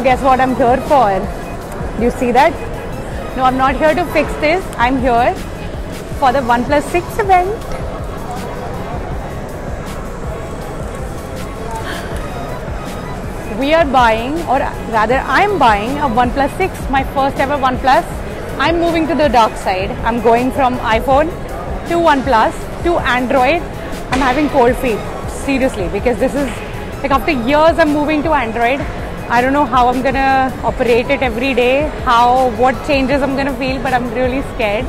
So guess what I'm here for? Do you see that? No, I'm not here to fix this. I'm here for the OnePlus 6 event. We are buying, or rather I'm buying a OnePlus 6, my first ever OnePlus. I'm moving to the dark side. I'm going from iPhone to OnePlus to Android. I'm having cold feet, seriously, because this is like after years I'm moving to Android. I don't know how I'm gonna operate it every day, what changes I'm gonna feel, but I'm really scared.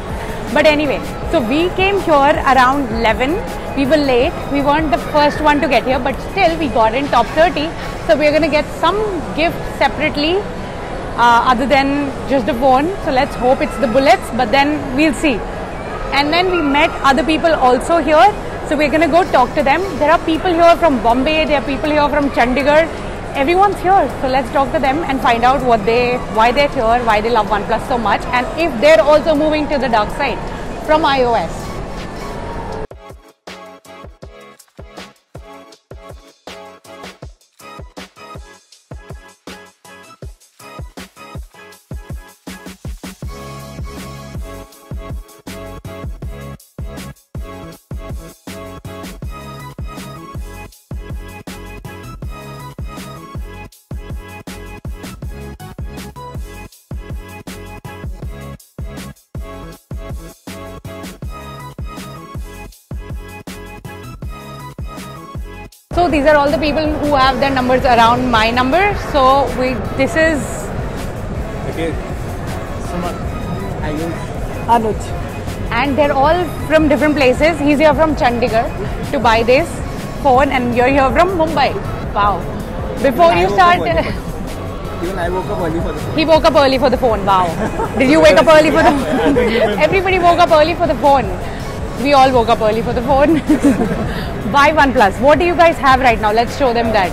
But anyway, so we came here around 11. We were late. We weren't the first one to get here, but still we got in top 30. So we're gonna get some gift separately, other than just the phone. So let's hope it's the bullets, but then we'll see. And then we met other people also here. So we're gonna go talk to them. There are people here from Bombay. There are people here from Chandigarh. Everyone's here, so let's talk to them and find out why they're here, why they love OnePlus so much, and if they're also moving to the dark side from iOS. So these are all the people who have their numbers around my number. So this is okay. Ayushi, Anuj, and they're all from different places. He's here from Chandigarh to buy this phone, and you're here from Mumbai. Wow! Before you start, even I woke up early for the phone. He woke up early for the phone. Wow! Did you wake up early for the phone? Everybody woke up early for the phone. We all woke up early for the phone. Buy OnePlus. What do you guys have right now? Let's show them that.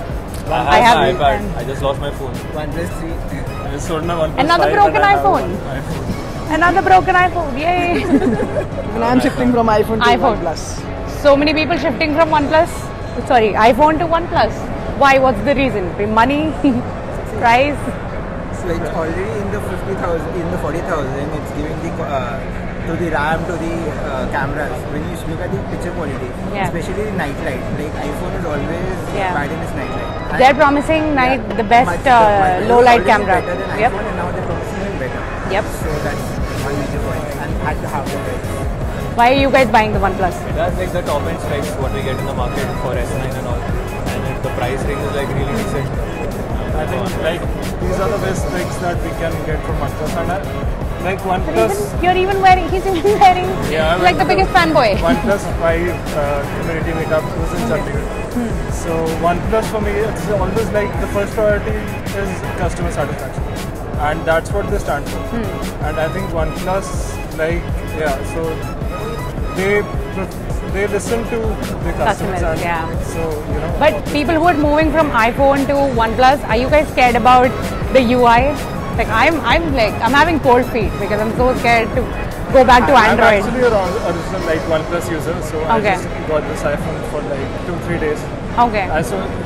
I have my iPad. I just lost my phone. OnePlus 3. I just sold my OnePlus. Another broken iPhone. Another broken iPhone. Yay! And I'm shifting from iPhone to OnePlus. So many people shifting from OnePlus. Sorry, iPhone to OnePlus. Why? What's the reason? Money? Price? So it's already in the 50,000, in the 40,000. It's giving the to the RAM, to the cameras. When you look at the picture quality, especially the night light, like iPhone is always bad in its night light. They're promising the best low light camera. Better than iPhone, and now they're promising it better. Yep. So that's one major point, and at the half the price. Why are you guys buying the OnePlus? That's like the top end specs what we get in the market for S9 and all, and the price range is like really decent. I think like these are the best specs that we can get from OnePlus, and like OnePlus. He's even wearing like the biggest fanboy. OnePlus 5 community meetup was in Chandigarh. So OnePlus for me, it's always like the first priority is customer satisfaction, and that's what they stand for. And I think OnePlus, like so they listen to the customers. And so But people who are moving from iPhone to OnePlus, are you guys scared about the UI? Like I'm having cold feet because I'm so scared to go back to Android. I'm actually an original like OnePlus user, so I just got this iPhone for like 2-3 days. Okay. I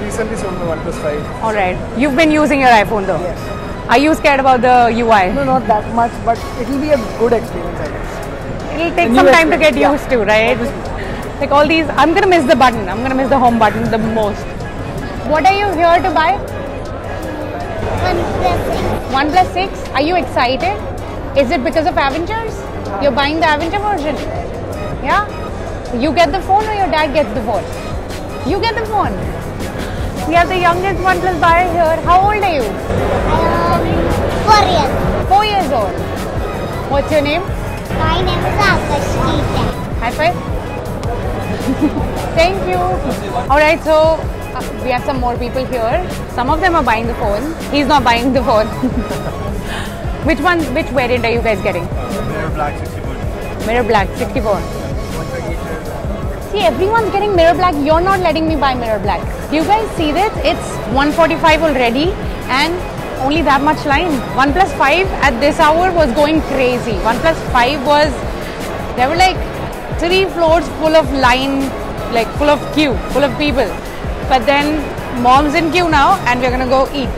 recently sold my OnePlus 5. All right. You've been using your iPhone though. Yes. Are you scared about the UI? No, not that much, but it will be a good experience, I guess. It'll take some time to get used to, right? Like all these, I'm gonna miss the button. I'm gonna miss the home button the most. What are you here to buy? OnePlus 6. Are you excited? Is it because of Avengers? You're buying the Avenger version? Yeah? You get the phone or your dad gets the phone? You get the phone. We have the youngest OnePlus buyer here. How old are you? 4 years. 4 years old. What's your name? My name is Akash. High five. Thank you. Alright, so we have some more people here. Some of them are buying the phone. He's not buying the phone. Which variant are you guys getting? Mirror Black 64. Mirror Black 64. See, everyone's getting Mirror Black. You're not letting me buy Mirror Black. Do you guys see this? It's 145 already and only that much line. OnePlus 5 at this hour was going crazy. OnePlus 5 was, there were like 3 floors full of line, like full of queue, full of people. But then mom's in queue now and we're gonna go eat.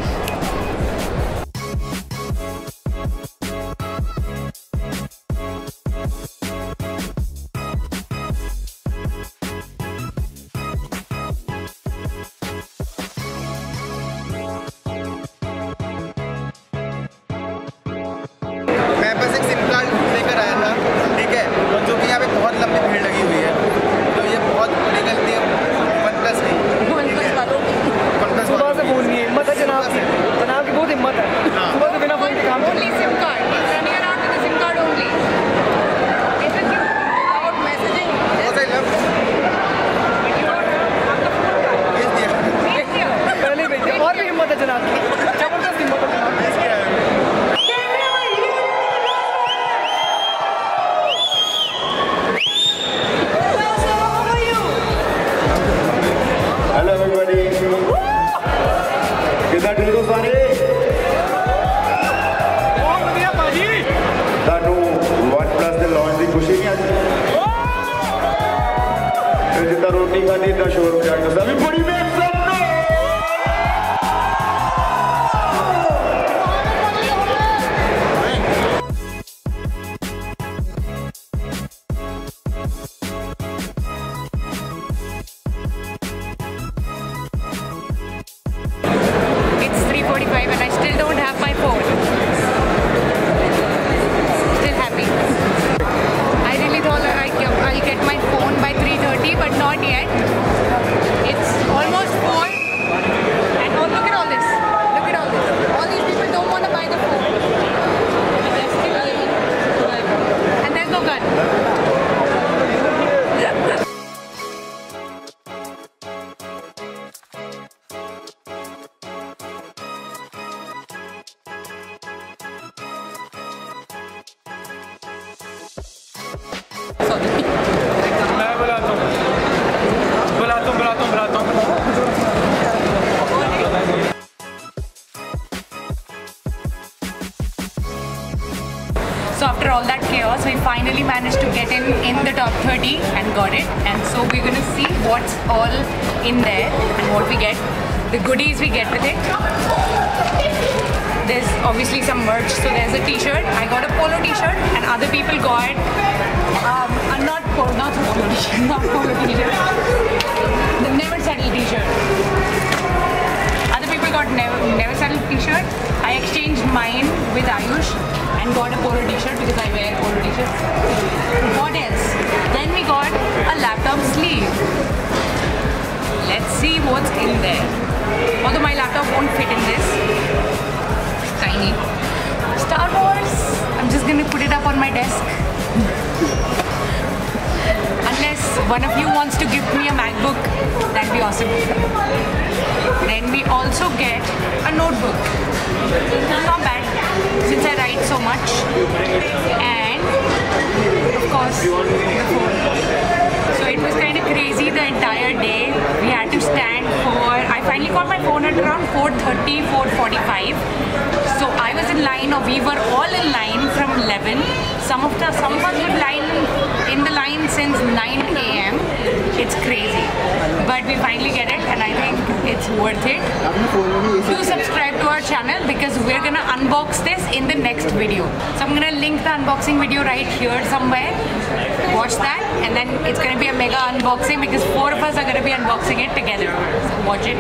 साठी त्या showroom जायचं असं आम्ही बडी make some It's 3:45 and I still don't have my phone. Still happy. I really thought I'll get my phone by 3:30, but not yet. It's almost 4. And oh, look at all this. Look at all this. All these people don't want to buy the phone. But they're still living. And there's no gun. So after all that chaos, we finally managed to get in the top 30 and got it. And so we're going to see what's all in there and what we get, the goodies we get with it. There's obviously some merch. So there's a t-shirt. I got a polo t-shirt and other people got not polo t-shirt, the Never Settle t-shirt. Other people got Never Settle t-shirt. I exchanged mine with Ayush and got a polo t-shirt because I wear polo t-shirts. What else? Then we got a laptop sleeve. Let's see what's in there. Although my laptop won't fit in this. Tiny. Star Wars. I'm just gonna put it up on my desk. Unless one of you wants to give me a MacBook, that'd be awesome. Then we also get a notebook. Not bad, since I write so much. And of course, the phone. So it was kind of crazy the entire day. We had to stand for, I finally got my phone at around 4:30, 4:45. So I was in line, or we were all in line from 11. Some of us were in the line since 9 a.m. It's crazy. But we finally get it and I think it's worth it. Do subscribe to our channel because we're gonna unbox this in the next video. So I'm gonna link the unboxing video right here somewhere. Watch that and then it's gonna be a mega unboxing because 4 of us are gonna be unboxing it together. So watch it.